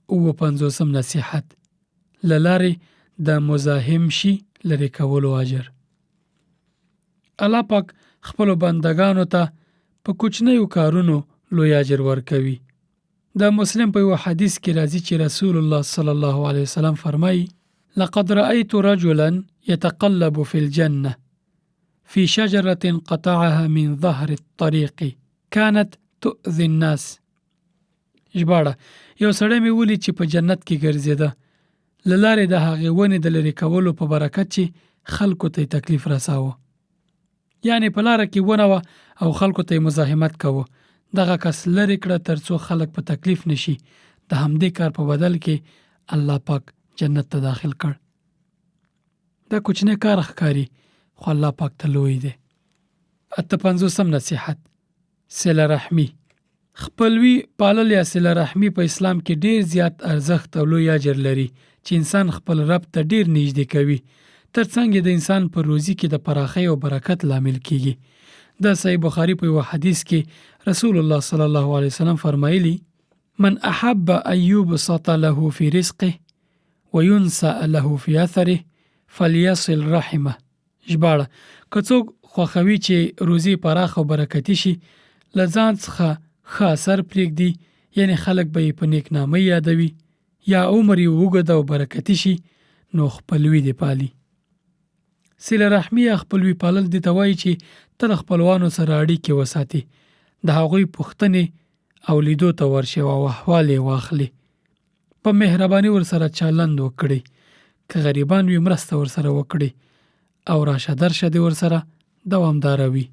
55 نصیحت له لارې د مزاحم شي لرې کولو اجر. الله پاک خپلو بندګانو ته په کوچنیو کارونو لوی اجر ورکوي. د مسلم په یو حدیث کې راځي چې رسول الله صلی الله علیه وسلم فرمایي: لقد رأيت رجلا يتقلب في الجنة في شجرة قطعها من ظهر الطريق كانت تؤذي الناس. ژباړه: یو سړی مې ولید چې په جنت کې ګرځېده له لارې د هغې ونې د لرې کولو په برکت چې خلکو ته تکلیف رساوه. یعنی په لاره کې ونه وه او خلکو ته مزاحمت کوه. دغه کس لرې کړه تر څو خلک په تکلیف نشي. د همدې کار په بدل کې الله پاک جنت ته داخل کړ. دا کوچنی کار ښکاري خو الله پاک ته لوی دی. 58 نصیحت صله رحمي. خپلوي پالل یا صله رحمي په اسلام کې ډیر زیات ارزښت او لوی اجر لري چې انسان خپل رب ته ډیر نږدې کوي. ترڅنګ د انسان پر روزي کې د پراخۍ او برکت لامل کیږي. د صحیح بخاری په یو حدیث کې رسول الله صلی الله علیه وسلم فرمایلی: من احب ان يبسط له في رزقه وينسأ له في اثره فليصل رحمه. ژباړه: که څوک خوښوي چې روزي پراخ او برکتی شي لځان څخه ښه اثر پرېږدي، یعنی خلک به یې په نیکنامۍ یادوي، یا عمر یې اوږد او برکتی شي، نو خپلوي دې پالي. صله رحمي یا خپلوي پالل دې ته وایي چې تل خپلوانو سره اړیکې وساتي، د هغوی پوښتنې او لیدو ته ورشي او احوال یې واخلي. په مهرباني ورسره چلند وکړي. که غریبان وي مرسته ورسره وکړي او راشه درشه دې ورسره دوامداره وي.